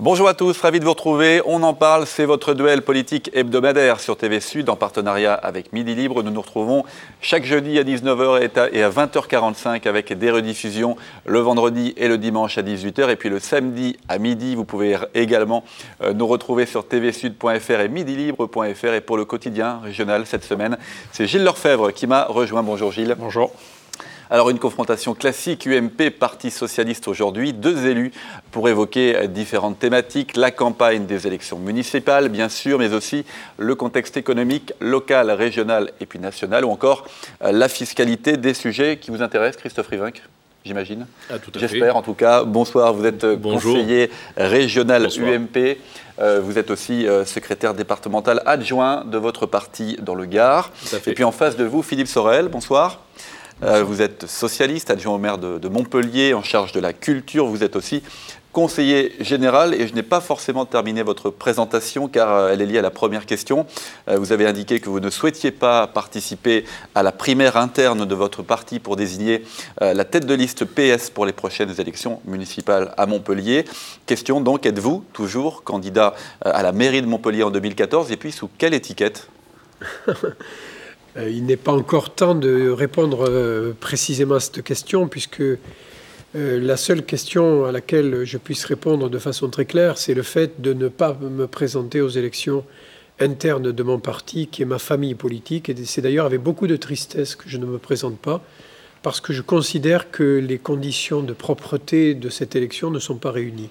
Bonjour à tous, ravi de vous retrouver. On en parle, c'est votre duel politique hebdomadaire sur TV Sud en partenariat avec Midi Libre. Nous nous retrouvons chaque jeudi à 19h et à 20h45 avec des rediffusions le vendredi et le dimanche à 18h. Et puis le samedi à midi, vous pouvez également nous retrouver sur tvsud.fr et midilibre.fr. Et pour le quotidien régional cette semaine, c'est Gilles Lefebvre qui m'a rejoint. Bonjour Gilles. Bonjour. Alors une confrontation classique UMP, Parti Socialiste aujourd'hui, deux élus pour évoquer différentes thématiques, la campagne des élections municipales bien sûr, mais aussi le contexte économique local, régional et puis national, ou encore la fiscalité, des sujets qui vous intéressent, Christophe Rivinc, j'imagine. Ah, tout à fait. J'espère en tout cas. Bonsoir, vous êtes conseiller régional Bonsoir. UMP. Vous êtes aussi secrétaire départemental adjoint de votre parti dans le Gard. Et puis en face de vous, Philippe Sorel, bonsoir. Vous êtes socialiste, adjoint au maire de Montpellier, en charge de la culture. Vous êtes aussi conseiller général et je n'ai pas forcément terminé votre présentation car elle est liée à la première question. Vous avez indiqué que vous ne souhaitiez pas participer à la primaire interne de votre parti pour désigner la tête de liste PS pour les prochaines élections municipales à Montpellier. Question donc, êtes-vous toujours candidat à la mairie de Montpellier en 2014 et puis sous quelle étiquette ? Il n'est pas encore temps de répondre précisément à cette question, puisque la seule question à laquelle je puisse répondre de façon très claire, c'est le fait de ne pas me présenter aux élections internes de mon parti, qui est ma famille politique. Et c'est d'ailleurs avec beaucoup de tristesse que je ne me présente pas, parce que je considère que les conditions de propreté de cette élection ne sont pas réunies.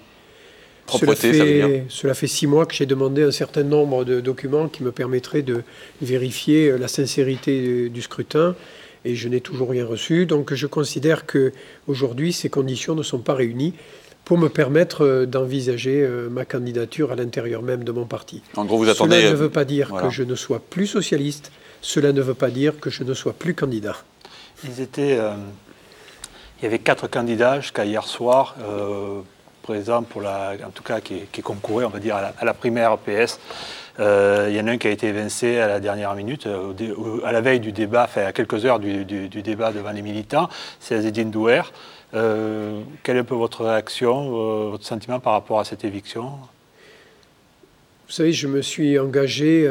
Cela fait 6 mois que j'ai demandé un certain nombre de documents qui me permettraient de vérifier la sincérité du scrutin et je n'ai toujours rien reçu. Donc je considère qu'aujourd'hui, ces conditions ne sont pas réunies pour me permettre d'envisager ma candidature à l'intérieur même de mon parti. En gros, vous attendez... Cela ne veut pas dire que je ne sois plus socialiste, cela ne veut pas dire que je ne sois plus candidat. Il y avait 4 candidats jusqu'à hier soir. Présent pour en tout cas qui concourait, on va dire, à la primaire PS. Il y en a un qui a été évincé à la dernière minute, à la veille du débat, enfin à quelques heures du débat devant les militants, c'est Azzedine Douer. Quelle est un peu votre réaction, votre sentiment par rapport à cette éviction ? Vous savez, je me suis engagé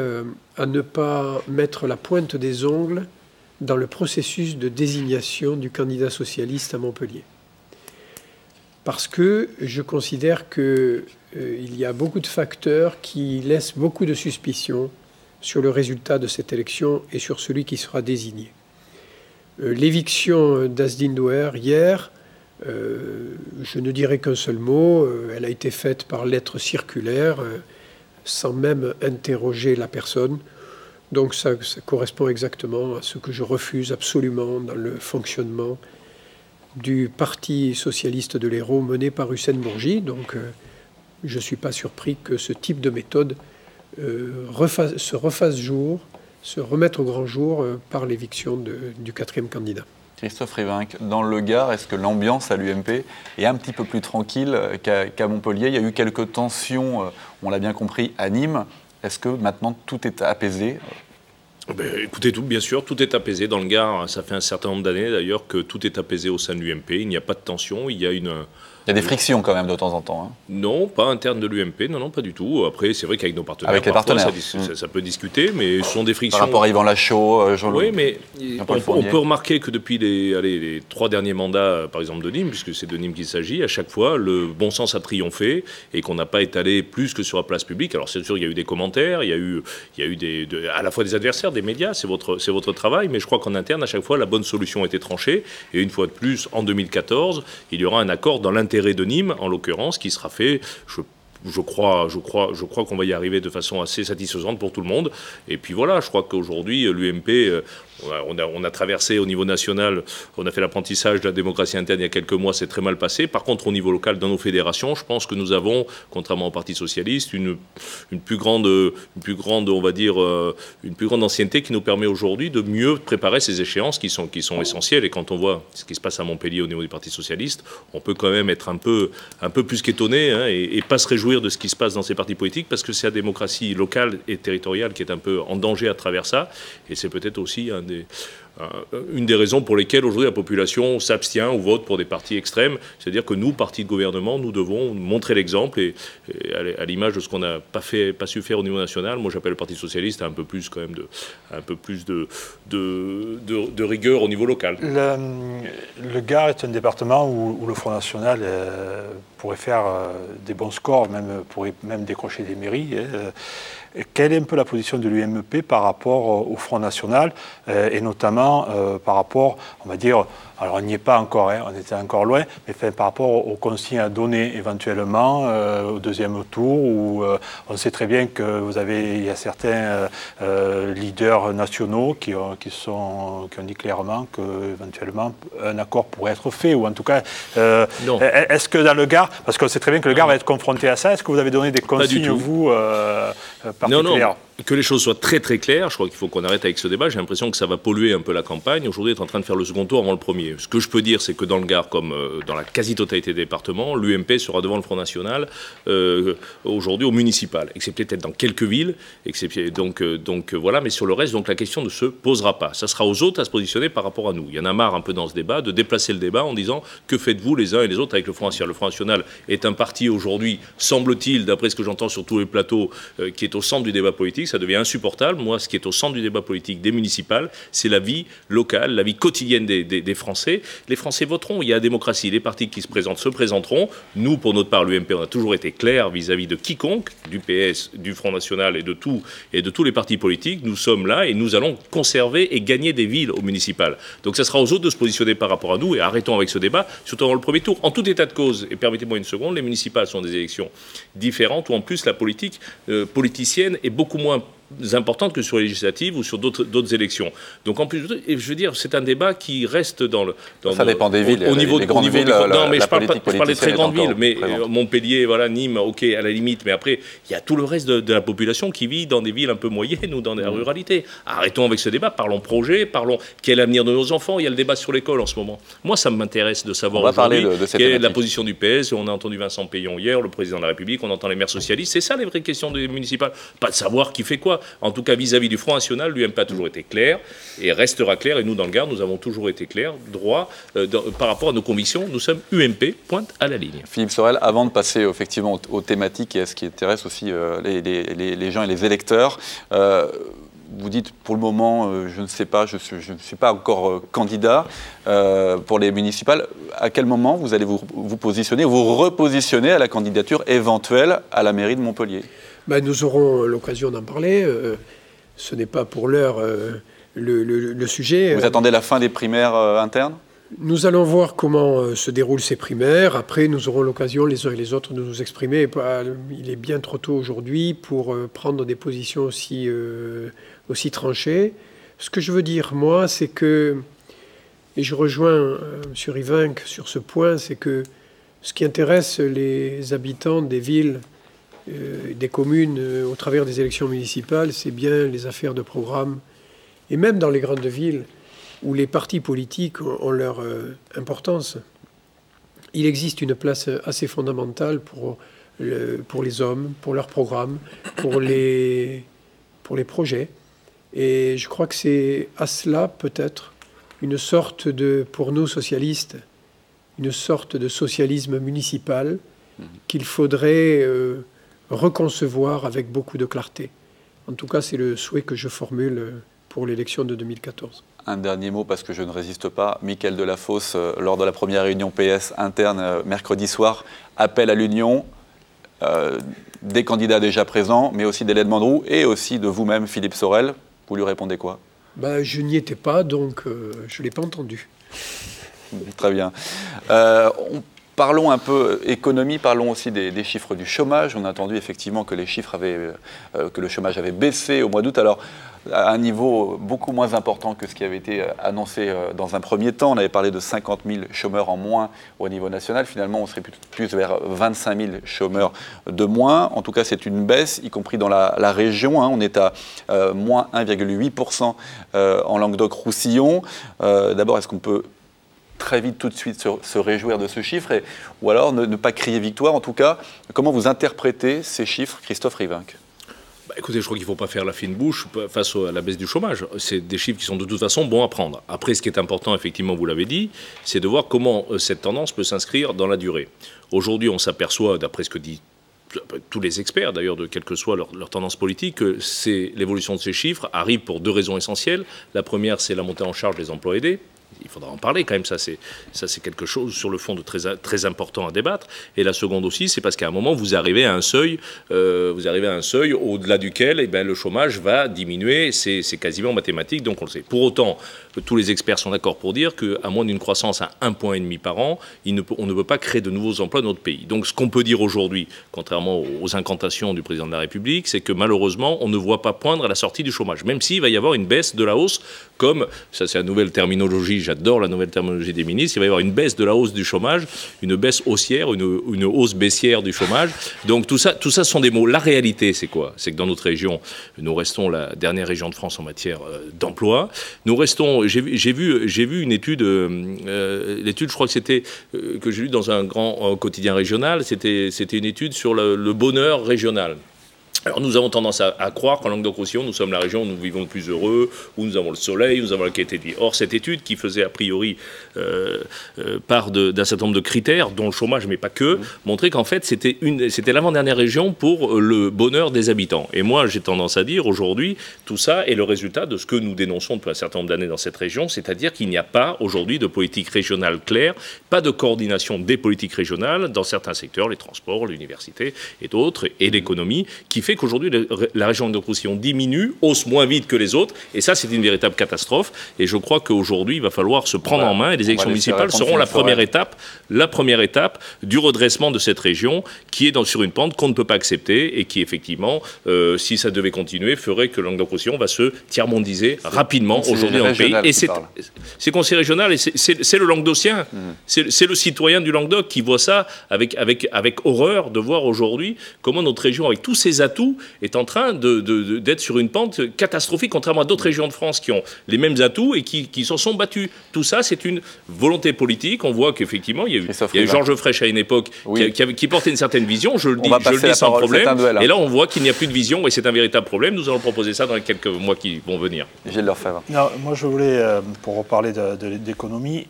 à ne pas mettre la pointe des ongles dans le processus de désignation du candidat socialiste à Montpellier. Parce que je considère qu'il y a beaucoup de facteurs qui laissent beaucoup de suspicions sur le résultat de cette élection et sur celui qui sera désigné. L'éviction d'Azzedine Douer hier, je ne dirai qu'un seul mot, elle a été faite par lettre circulaire, sans même interroger la personne. Donc ça correspond exactement à ce que je refuse absolument dans le fonctionnement du Parti socialiste de l'Hérault mené par Hussein Bourgi. Donc je ne suis pas surpris que ce type de méthode se remette au grand jour par l'éviction du 4e candidat. Christophe Rivinc, dans le Gard, est-ce que l'ambiance à l'UMP est un petit peu plus tranquille qu'à Montpellier ? Il y a eu quelques tensions, on l'a bien compris, à Nîmes. Est-ce que maintenant tout est apaisé ? Écoutez, bien sûr, tout est apaisé dans le Gard. Ça fait un certain nombre d'années d'ailleurs que tout est apaisé au sein de l'UMP. Il n'y a pas de tension, il y a des frictions quand même de temps en temps. Hein. Non, pas interne de l'UMP, non, pas du tout. Après, c'est vrai qu'avec nos partenaires, avec les partenaires. Ça peut discuter, mais ce sont des frictions. Par rapport à Yvan Lachaud, Jean-Louis. Oui, mais on peut remarquer que depuis les 3 derniers mandats, par exemple de Nîmes, puisque c'est de Nîmes qu'il s'agit, à chaque fois, le bon sens a triomphé et qu'on n'a pas étalé plus que sur la place publique. Alors c'est sûr, il y a eu des commentaires, il y a eu à la fois des adversaires, des médias, c'est votre travail, mais je crois qu'en interne, à chaque fois, la bonne solution a été tranchée. Et une fois de plus, en 2014, il y aura un accord dans l'intérêt de Nîmes, en l'occurrence, qui sera fait, je crois qu'on va y arriver de façon assez satisfaisante pour tout le monde. Et puis voilà, je crois qu'aujourd'hui, l'UMP, on a traversé au niveau national, on a fait l'apprentissage de la démocratie interne il y a quelques mois, c'est très mal passé. Par contre, au niveau local, dans nos fédérations, je pense que nous avons, contrairement au Parti socialiste, une plus grande ancienneté qui nous permet aujourd'hui de mieux préparer ces échéances qui sont essentielles. Et quand on voit ce qui se passe à Montpellier au niveau du Parti socialiste, on peut quand même être un peu plus qu'étonné et pas se réjouir de ce qui se passe dans ces partis politiques, parce que c'est la démocratie locale et territoriale qui est un peu en danger à travers ça. Et c'est peut-être aussi une des raisons pour lesquelles aujourd'hui la population s'abstient ou vote pour des partis extrêmes. C'est-à-dire que nous, partis de gouvernement, nous devons montrer l'exemple et à l'image de ce qu'on n'a pas su faire au niveau national, moi j'appelle le Parti socialiste à un peu plus quand même de rigueur au niveau local. Le Gard est un département où le Front National pourrait faire des bons scores, pourrait même décrocher des mairies. Quelle est un peu la position de l'UMP par rapport au Front National et notamment par rapport, on va dire, alors on n'y est pas encore, on était encore loin, mais par rapport aux consignes à donner éventuellement au deuxième tour où on sait très bien il y a certains leaders nationaux qui ont dit clairement qu'éventuellement un accord pourrait être fait, ou en tout cas, est-ce que dans le Gard, parce qu'on sait très bien que le Gard va être confronté à ça, est-ce que vous avez donné des consignes, vous, particulières ? Non. Que les choses soient très très claires, je crois qu'il faut qu'on arrête avec ce débat. J'ai l'impression que ça va polluer un peu la campagne. Aujourd'hui, on est en train de faire le second tour avant le premier. Ce que je peux dire, c'est que dans le Gard, comme dans la quasi-totalité des départements, l'UMP sera devant le Front National aujourd'hui au municipal, excepté peut-être dans quelques villes. Donc voilà, mais sur le reste, donc la question ne se posera pas. Ça sera aux autres à se positionner par rapport à nous. Il y en a marre un peu dans ce débat de déplacer le débat en disant que faites-vous les uns et les autres avec le Front National. Le Front National est un parti aujourd'hui, semble-t-il, d'après ce que j'entends sur tous les plateaux, qui est au centre du débat politique. Ça devient insupportable. Moi, ce qui est au centre du débat politique des municipales, c'est la vie locale, la vie quotidienne des Français. Les Français voteront. Il y a la démocratie. Les partis qui se présenteront. Nous, pour notre part, l'UMP, on a toujours été clairs vis-à-vis de quiconque, du PS, du Front National et de tous les partis politiques. Nous sommes là et nous allons conserver et gagner des villes au municipal. Donc ça sera aux autres de se positionner par rapport à nous et arrêtons avec ce débat, surtout dans le premier tour. En tout état de cause, et permettez-moi une seconde, les municipales sont des élections différentes où en plus la politique politicienne est beaucoup moins importante que sur les législatives ou sur d'autres élections. Donc en plus, je veux dire, c'est un débat qui reste dans ça dépend des villes. Au niveau des grandes villes, non, mais je parle des très grandes villes, mais Montpellier, voilà, Nîmes, ok, à la limite, mais après, il y a tout le reste de la population qui vit dans des villes un peu moyennes ou dans la ruralité. Arrêtons avec ce débat, parlons projet, parlons quel est l'avenir de nos enfants. Il y a le débat sur l'école en ce moment. Moi, ça m'intéresse de savoir aujourd'hui quelle est la position du PS. On a entendu Vincent Peillon hier, le président de la République, on entend les maires socialistes. C'est ça les vraies questions des municipales. Pas de savoir qui fait quoi. En tout cas, vis-à-vis du Front National, l'UMP a toujours été clair et restera clair. Et nous, dans le Gard, nous avons toujours été clairs, droit, par rapport à nos convictions. Nous sommes UMP, pointe à la ligne. Philippe Sorel, avant de passer effectivement aux thématiques et à ce qui intéresse aussi les gens et les électeurs, vous dites pour le moment, je ne sais pas, je ne suis pas encore candidat pour les municipales. À quel moment vous allez vous positionner, vous repositionner à la candidature éventuelle à la mairie de Montpellier ? Nous aurons l'occasion d'en parler. Ce n'est pas pour l'heure le sujet. Vous attendez la fin des primaires internes ? Nous allons voir comment se déroulent ces primaires. Après, nous aurons l'occasion, les uns et les autres, de nous exprimer. Il est bien trop tôt aujourd'hui pour prendre des positions aussi tranchées. Ce que je veux dire, moi, c'est que, et je rejoins M. Rivinc sur ce point, c'est que ce qui intéresse les habitants des villes, des communes au travers des élections municipales, c'est bien les affaires de programme. Et même dans les grandes villes où les partis politiques ont leur importance, il existe une place assez fondamentale pour les hommes, pour leurs programmes, pour les projets. Et je crois que c'est à cela peut-être une sorte pour nous socialistes, une sorte de socialisme municipal qu'il faudrait reconcevoir avec beaucoup de clarté. En tout cas, c'est le souhait que je formule pour l'élection de 2014. Un dernier mot, parce que je ne résiste pas. Mickaël Delafosse, lors de la première réunion PS interne mercredi soir, appelle à l'union des candidats déjà présents, mais aussi d'Hélène Mandroux et aussi de vous-même, Philippe Sorel. Vous lui répondez quoi ? Je n'y étais pas, donc je ne l'ai pas entendu. Très bien. Parlons un peu économie, parlons aussi des chiffres du chômage. On a entendu effectivement que que le chômage avait baissé au mois d'août. Alors, à un niveau beaucoup moins important que ce qui avait été annoncé dans un premier temps. On avait parlé de 50 000 chômeurs en moins au niveau national. Finalement, on serait plus vers 25 000 chômeurs de moins. En tout cas, c'est une baisse, y compris dans la région. On est à moins 1,8% en Languedoc-Roussillon. D'abord, est-ce qu'on peut très vite, tout de suite, se réjouir de ce chiffre ou alors ne pas crier victoire? En tout cas, comment vous interprétez ces chiffres, Christophe Rivinc? Écoutez, je crois qu'il ne faut pas faire la fine bouche face à la baisse du chômage. C'est des chiffres qui sont de toute façon bons à prendre. Après, ce qui est important, effectivement, vous l'avez dit, c'est de voir comment cette tendance peut s'inscrire dans la durée. Aujourd'hui, on s'aperçoit, d'après ce que disent tous les experts, d'ailleurs, de quelle que soit leur tendance politique, que l'évolution de ces chiffres arrive pour 2 raisons essentielles. La première, c'est la montée en charge des emplois aidés. Il faudra en parler quand même, ça c'est quelque chose sur le fond de très important à débattre. Et la seconde aussi, c'est parce qu'à un moment, vous arrivez à un seuil au-delà duquel le chômage va diminuer, c'est quasiment mathématique, donc on le sait. Pour autant, tous les experts sont d'accord pour dire qu'à moins d'une croissance à 1,5 point par an, on ne peut pas créer de nouveaux emplois dans notre pays. Donc ce qu'on peut dire aujourd'hui, contrairement aux incantations du président de la République, c'est que malheureusement, on ne voit pas poindre à la sortie du chômage, même s'il va y avoir une baisse de la hausse, comme, ça c'est la nouvelle terminologie, j'adore la nouvelle terminologie des ministres, il va y avoir une baisse de la hausse du chômage, une baisse haussière, une hausse baissière du chômage. Donc tout ça sont des mots. La réalité, c'est quoi? C'est que dans notre région, nous restons la dernière région de France en matière d'emploi. Nous restons, j'ai vu une étude, l'étude, je crois que c'était, que j'ai lue dans un grand quotidien régional, c'était une étude sur le bonheur régional. Alors nous avons tendance à croire qu'en Languedoc-Roussillon, nous sommes la région où nous vivons le plus heureux, où nous avons le soleil, où nous avons la qualité de vie. Or, cette étude qui faisait a priori part d'un certain nombre de critères, dont le chômage, mais pas que, montrait qu'en fait, c'était l'avant-dernière région pour le bonheur des habitants. Et moi, j'ai tendance à dire aujourd'hui, tout ça est le résultat de ce que nous dénonçons depuis un certain nombre d'années dans cette région, c'est-à-dire qu'il n'y a pas aujourd'hui de politique régionale claire, pas de coordination des politiques régionales dans certains secteurs, les transports, l'université et d'autres, et l'économie, qui fait qu'aujourd'hui, la région de Roussillon diminue, hausse moins vite que les autres, et ça, c'est une véritable catastrophe. Et je crois qu'aujourd'hui, il va falloir se prendre en main, et les élections municipales seront la première étape du redressement de cette région, qui est sur une pente qu'on ne peut pas accepter, et qui, effectivement, si ça devait continuer, ferait que Languedoc-Roussillon va se tiers-mondiser rapidement aujourd'hui dans le pays. Et c'est conseil régional, et c'est le Languedocien, c'est le citoyen du Languedoc qui voit ça avec horreur, de voir aujourd'hui comment notre région, avec tous ses atouts, est en train d'être sur une pente catastrophique, contrairement à d'autres régions de France qui ont les mêmes atouts et qui s'en sont battus. Tout ça, c'est une volonté politique. On voit qu'effectivement, il y a eu Georges Frêche à une époque qui portait une certaine vision, je le dis sans problème. Et là, on voit qu'il n'y a plus de vision et c'est un véritable problème. Nous allons proposer ça dans les quelques mois qui vont venir. Gilles Lefebvre. Moi, je voulais, pour reparler d'économie,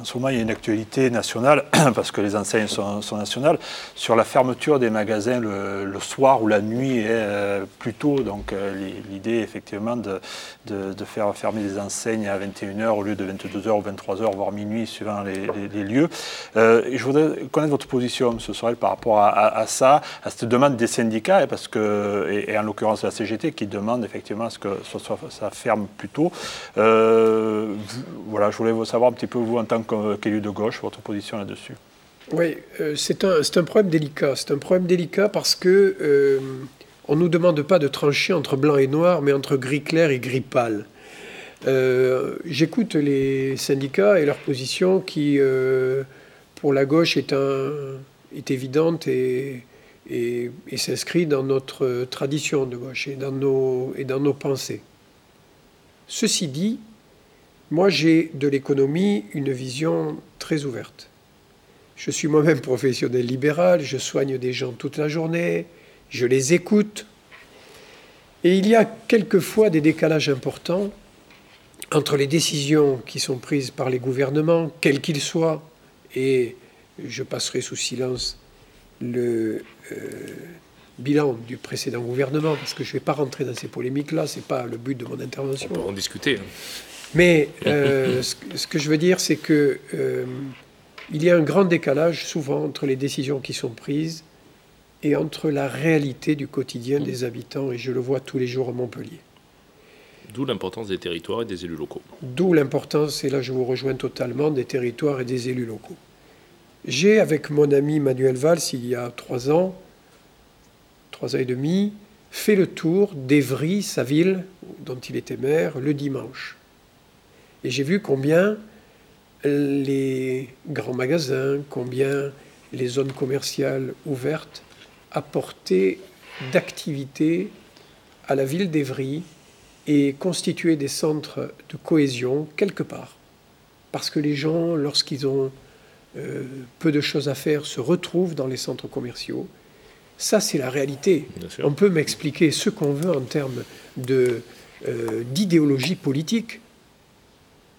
en ce moment, il y a une actualité nationale, parce que les enseignes sont nationales, sur la fermeture des magasins le soir ou la nuit plus tôt. Donc l'idée effectivement de faire fermer les enseignes à 21h au lieu de 22h ou 23h, voire minuit, suivant les lieux. Et je voudrais connaître votre position, M. Sorel, par rapport à ça, à cette demande des syndicats, parce que, et en l'occurrence la CGT, qui demande effectivement à ce que ça ferme plus tôt. Voilà, je voulais savoir un petit peu, vous, en tant qu'élu de gauche, votre position là-dessus. Oui, c'est un problème délicat. C'est un problème délicat parce que on ne nous demande pas de trancher entre blanc et noir, mais entre gris clair et gris pâle. J'écoute les syndicats et leur position qui, pour la gauche, est évidente et s'inscrit dans notre tradition de gauche et dans nos pensées. Ceci dit, moi j'ai de l'économie une vision très ouverte. Je suis moi-même professionnel libéral, je soigne des gens toute la journée, je les écoute. Et il y a quelquefois des décalages importants entre les décisions qui sont prises par les gouvernements, quels qu'ils soient, et je passerai sous silence le bilan du précédent gouvernement, parce que je ne vais pas rentrer dans ces polémiques-là, ce n'est pas le but de mon intervention. On peut en discuter. Mais ce que je veux dire, c'est que il y a un grand décalage souvent entre les décisions qui sont prises et entre la réalité du quotidien des habitants, et je le vois tous les jours à Montpellier. D'où l'importance des territoires et des élus locaux. D'où l'importance, et là je vous rejoins totalement, des territoires et des élus locaux. J'ai, avec mon ami Manuel Valls, il y a 3 ans et demi, fait le tour d'Évry, sa ville, dont il était maire, le dimanche. Et j'ai vu combien les grands magasins, combien les zones commerciales ouvertes apportaient d'activité à la ville d'Évry et constituaient des centres de cohésion quelque part. Parce que les gens, lorsqu'ils ont peu de choses à faire, se retrouvent dans les centres commerciaux. Ça, c'est la réalité. On peut m'expliquer ce qu'on veut en termes d'idéologie politique.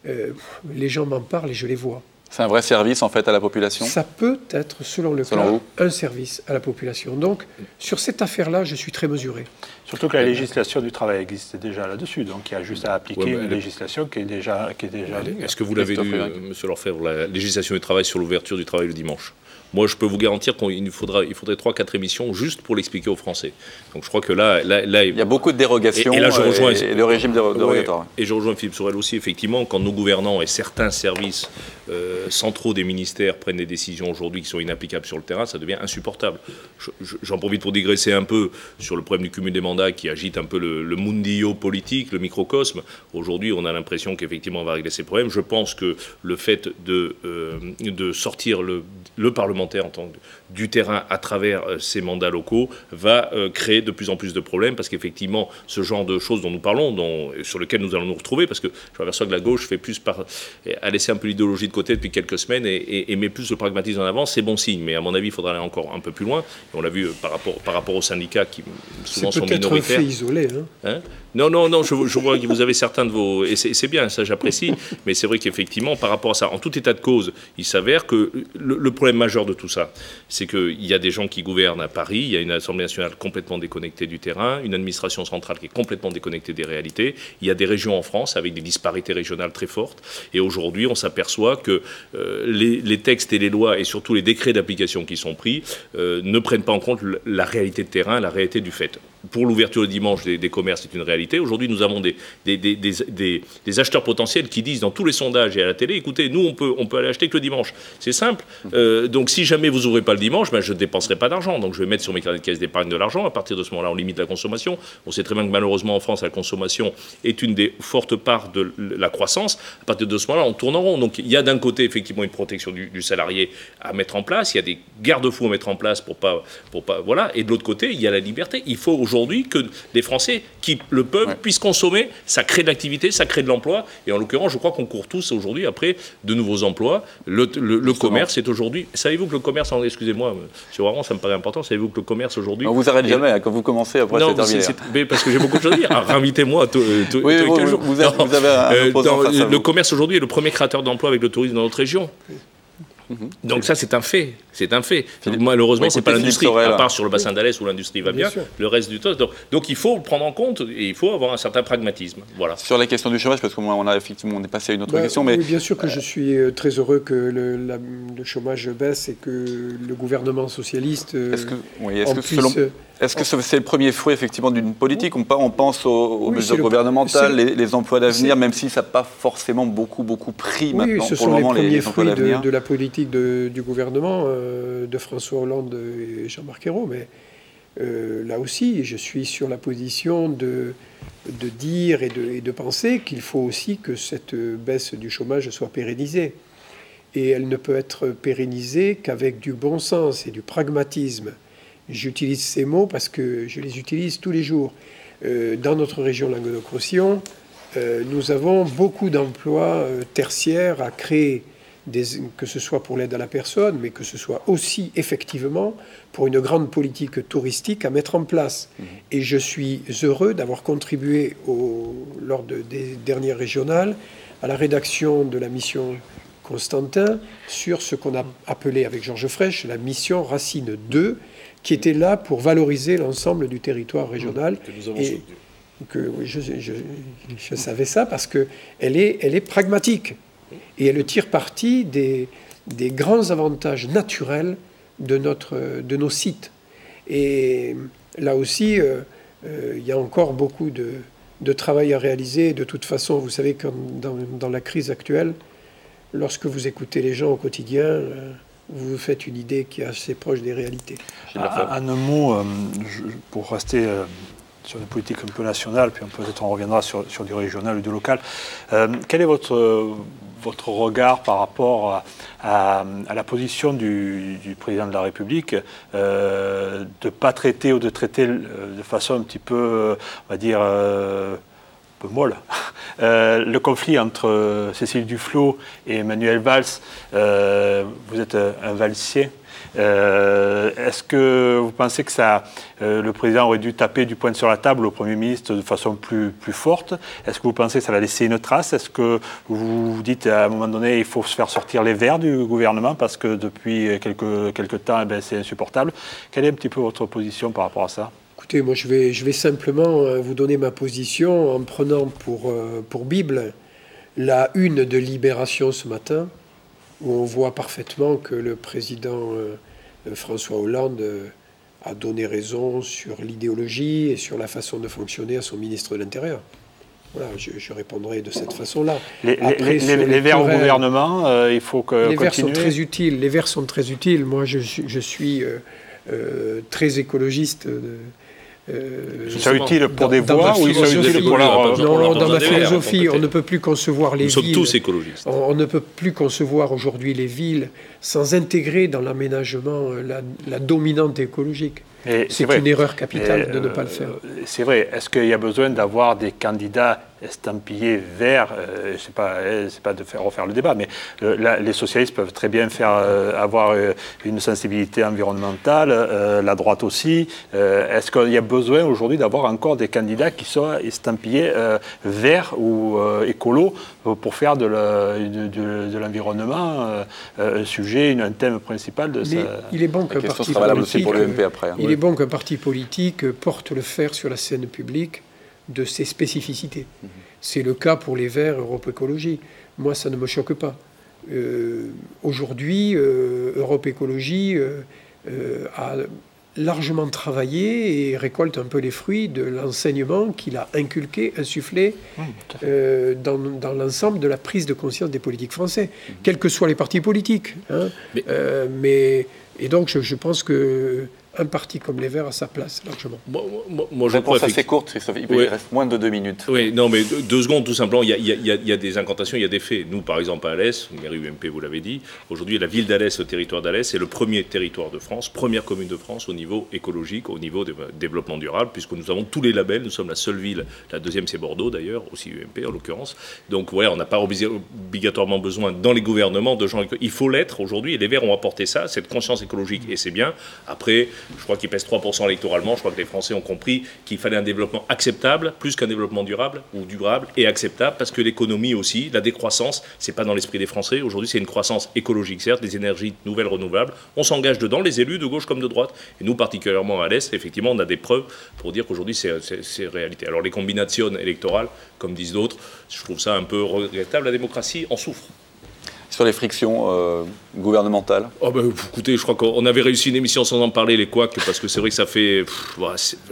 Les gens m'en parlent et je les vois. C'est un vrai service, en fait, à la population? Ça peut être, selon le cas, un service à la population. Donc, sur cette affaire-là, je suis très mesuré. Surtout que la législation du travail existe déjà là-dessus. Donc, il y a juste à appliquer une législation qui est déjà... Est-ce que vous l'avez lu, M. Lorfèvre, la législation du travail sur l'ouverture du travail le dimanche? Moi, je peux vous garantir qu'il faudrait 3-4 émissions juste pour l'expliquer aux Français. Donc, je crois que là il y a beaucoup de dérogations et là, je rejoins, et le régime dérogatoire. Et je rejoins Philippe Sorel aussi, effectivement, quand nos gouvernants et certains services centraux des ministères prennent des décisions aujourd'hui qui sont inapplicables sur le terrain, ça devient insupportable. J'en profite pour digresser un peu sur le problème du cumul des mandats qui agite un peu le mundillo politique, le microcosme. Aujourd'hui, on a l'impression qu'effectivement, on va régler ces problèmes. Je pense que le fait de sortir le Parlement en tant du terrain à travers ces mandats locaux va créer de plus en plus de problèmes parce qu'effectivement ce genre de choses dont nous parlons, sur lesquelles nous allons nous retrouver, parce que je m'aperçois que la gauche fait plus à laisser un peu l'idéologie de côté depuis quelques semaines et met plus le pragmatisme en avant, c'est bon signe, mais à mon avis il faudra aller encore un peu plus loin, et on l'a vu par rapport aux syndicats qui souvent sont minoritaires. C'est peut-être un fait isolé, hein. Non, je vois que vous avez certains de vos... Et c'est bien, ça j'apprécie, mais c'est vrai qu'effectivement, par rapport à ça, en tout état de cause, il s'avère que le problème majeur de tout ça, c'est qu'il y a des gens qui gouvernent à Paris, il y a une Assemblée nationale complètement déconnectée du terrain, une administration centrale qui est complètement déconnectée des réalités, il y a des régions en France avec des disparités régionales très fortes, et aujourd'hui on s'aperçoit que les textes et les lois, et surtout les décrets d'application qui sont pris, ne prennent pas en compte la réalité de terrain, la réalité du fait. Pour l'ouverture le dimanche des commerces, c'est une réalité. Aujourd'hui, nous avons des acheteurs potentiels qui disent dans tous les sondages et à la télé, écoutez, nous, on peut aller acheter que le dimanche. C'est simple. Donc, si jamais vous n'ouvrez pas le dimanche, je ne dépenserai pas d'argent. Donc, je vais mettre sur mes carnets de caisse d'épargne de l'argent. À partir de ce moment-là, on limite la consommation. On sait très bien que malheureusement, en France, la consommation est une des fortes parts de la croissance. À partir de ce moment-là, on tourne en rond. Donc, il y a d'un côté, effectivement, une protection du salarié à mettre en place. Il y a des garde-fous à mettre en place pour pas, voilà. Et de l'autre côté, il y a la liberté. Il faut aujourd'hui que les Français qui le peuvent puissent consommer, ça crée de l'activité, ça crée de l'emploi, et en l'occurrence, je crois qu'on court tous aujourd'hui après de nouveaux emplois. Le commerce est aujourd'hui... Savez-vous que le commerce... Excusez-moi, M. Warron, ça me paraît important. Savez-vous que le commerce aujourd'hui... On vous arrête jamais, quand vous commencez, après c'est terminé. Mais parce que j'ai beaucoup de choses à dire. Invitez-moi tous les 15 jours. Vous avez un opposant face à vous. Le commerce aujourd'hui est le premier créateur d'emplois avec le tourisme dans notre région. Donc ça, c'est un fait. C'est un fait. Malheureusement, c'est pas l'industrie. À part sur le bassin d'Alès où l'industrie va bien, le reste du temps. Donc il faut le prendre en compte et il faut avoir un certain pragmatisme. Voilà. Sur la question du chômage, parce qu'on a effectivement on est passé à une autre question. Mais oui, bien sûr que je suis très heureux que le chômage baisse et que le gouvernement socialiste Est-ce que c'est le premier fruit effectivement d'une politique? On pense aux mesures gouvernementales, les emplois d'avenir, même si ça n'a pas forcément beaucoup pris maintenant. Ce sont les premiers fruits de la politique du gouvernement de François Hollande et Jean-Marc Ayrault. Mais là aussi, je suis sur la position de dire et de penser qu'il faut aussi que cette baisse du chômage soit pérennisée. Et elle ne peut être pérennisée qu'avec du bon sens et du pragmatisme. J'utilise ces mots parce que je les utilise tous les jours. Dans notre région Languedoc-Roussillon, nous avons beaucoup d'emplois tertiaires à créer, que ce soit pour l'aide à la personne, mais que ce soit aussi effectivement pour une grande politique touristique à mettre en place. Et je suis heureux d'avoir contribué lors des dernières régionales à la rédaction de la mission Constantin sur ce qu'on a appelé avec Georges Frêche la mission Racine 2, qui était là pour valoriser l'ensemble du territoire régional. Je savais ça parce qu'elle est pragmatique et elle tire parti des grands avantages naturels de nos sites. Et là aussi, il y a encore beaucoup de travail à réaliser. De toute façon, vous savez que dans la crise actuelle, lorsque vous écoutez les gens au quotidien, vous vous faites une idée qui est assez proche des réalités. Un mot, pour rester sur une politique un peu nationale, puis peut-être on reviendra sur du régional ou du local. Quel est votre regard par rapport à la position du président de la République de ne pas traiter ou de traiter de façon un petit peu, on va dire, molle. Le conflit entre Cécile Duflot et Manuel Valls, vous êtes un valsier. Est-ce que vous pensez que le président aurait dû taper du poing sur la table au Premier ministre de façon plus forte? Est-ce que vous pensez que ça va laisser une trace? Est-ce que vous vous dites à un moment donné il faut se faire sortir les Verts du gouvernement parce que depuis quelques temps c'est insupportable? Quelle est un petit peu votre position par rapport à ça? Écoutez, moi je vais simplement vous donner ma position en prenant pour Bible la une de Libération ce matin, où on voit parfaitement que le président François Hollande a donné raison sur l'idéologie et sur la façon de fonctionner à son ministre de l'Intérieur. Voilà, je répondrai de cette façon-là. Les Verts au gouvernement, il faut que les Verts sont très utiles. Les Verts sont très utiles. Moi, je suis très écologiste. Ils sont utiles pour des voix ou ils sont utiles pour leur... Non, dans ma philosophie, on ne peut plus concevoir les villes... Nous sommes tous écologistes. On ne peut plus concevoir aujourd'hui les villes sans intégrer dans l'aménagement la dominante écologique. C'est une erreur capitale de ne pas le faire. C'est vrai. Est-ce qu'il y a besoin d'avoir des candidats estampillés verts? C'est pas de refaire le débat, mais les socialistes peuvent très bien avoir une sensibilité environnementale, la droite aussi. Est-ce qu'il y a besoin aujourd'hui d'avoir encore des candidats qui soient estampillés verts ou écolos pour faire de l'environnement un sujet, un thème principal de ça? Il est bon qu'un parti politique... Il est bon qu'un parti politique porte le fer sur la scène publique de ses spécificités. C'est le cas pour les Verts, Europe Écologie. Moi, ça ne me choque pas. Aujourd'hui, Europe Écologie a largement travaillé et récolte un peu les fruits de l'enseignement qu'il a inculqué, insufflé dans l'ensemble de la prise de conscience des politiques français, quels que soient les partis politiques. Hein. Et donc, je pense qu'un parti comme les Verts a sa place, largement. Moi, je pense assez courte, Christophe. Il reste moins de 2 minutes. Oui, non, mais 2 secondes, tout simplement. Il y a des incantations, il y a des faits. Nous, par exemple, à Alès, mairie UMP, vous l'avez dit, aujourd'hui, la ville d'Alès, le territoire d'Alès, c'est le premier territoire de France, première commune de France au niveau écologique, au niveau de développement durable, puisque nous avons tous les labels. Nous sommes la seule ville, la deuxième, c'est Bordeaux, d'ailleurs, aussi UMP, en l'occurrence. Donc, voilà, on n'a pas obligatoirement besoin, dans les gouvernements, de gens... Il faut l'être aujourd'hui, et les Verts ont apporté ça, cette conscience écologique, et c'est bien. Après, je crois qu'il pèse 3% électoralement. Je crois que les Français ont compris qu'il fallait un développement acceptable, plus qu'un développement durable ou durable et acceptable, parce que l'économie aussi, la décroissance, c'est pas dans l'esprit des Français. Aujourd'hui, c'est une croissance écologique, certes, des énergies nouvelles renouvelables. On s'engage dedans, les élus de gauche comme de droite. Et nous, particulièrement à l'Est, effectivement, on a des preuves pour dire qu'aujourd'hui, c'est réalité. Alors, les combinations électorales, comme disent d'autres, je trouve ça un peu regrettable. La démocratie en souffre. Sur les frictions gouvernementales? Écoutez, je crois qu'on avait réussi une émission sans en parler, les couacs, parce que c'est vrai que ça fait...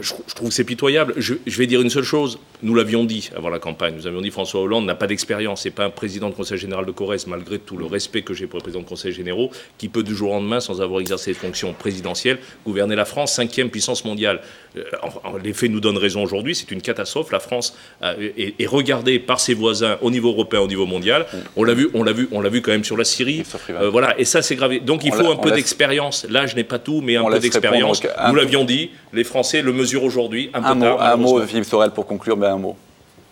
je trouve que c'est pitoyable. Je vais dire une seule chose. Nous l'avions dit avant la campagne. Nous avions dit François Hollande n'a pas d'expérience. C'est pas un président de conseil général de Corrèze, malgré tout le respect que j'ai pour les présidents de conseil généraux, qui peut du jour au lendemain, sans avoir exercé les fonctions présidentielles, gouverner la France, 5e puissance mondiale. Les faits nous donnent raison aujourd'hui. C'est une catastrophe. La France est regardée par ses voisins au niveau européen, au niveau mondial. On l'a vu quand même sur la Syrie. Voilà, et ça c'est grave. Donc il faut un peu d'expérience. Là, je n'ai pas tout, mais un peu d'expérience. Nous l'avions dit, les Français le mesurent aujourd'hui. Un mot, Philippe Sorel, pour conclure, un mot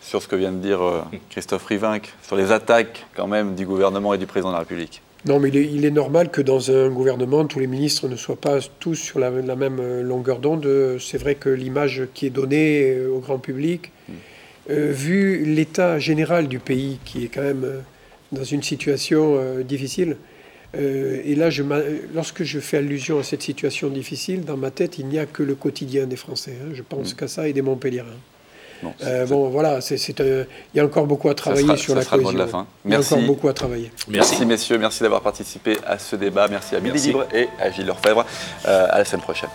sur ce que vient de dire Christophe Rivinc, sur les attaques quand même du gouvernement et du président de la République. Non, mais il est normal que dans un gouvernement, tous les ministres ne soient pas tous sur la même longueur d'onde. C'est vrai que l'image qui est donnée au grand public, vu l'état général du pays, qui est quand même dans une situation difficile, et là, lorsque je fais allusion à cette situation difficile, dans ma tête, il n'y a que le quotidien des Français. Hein. Je pense qu'à ça et des Montpelliérains. Voilà, il y a encore beaucoup à travailler sur la cohésion. Le mot de la fin. Merci. Il y a encore beaucoup à travailler. Merci messieurs, merci d'avoir participé à ce débat. Merci à Midi Libre et à Gilles Lefebvre. À la semaine prochaine.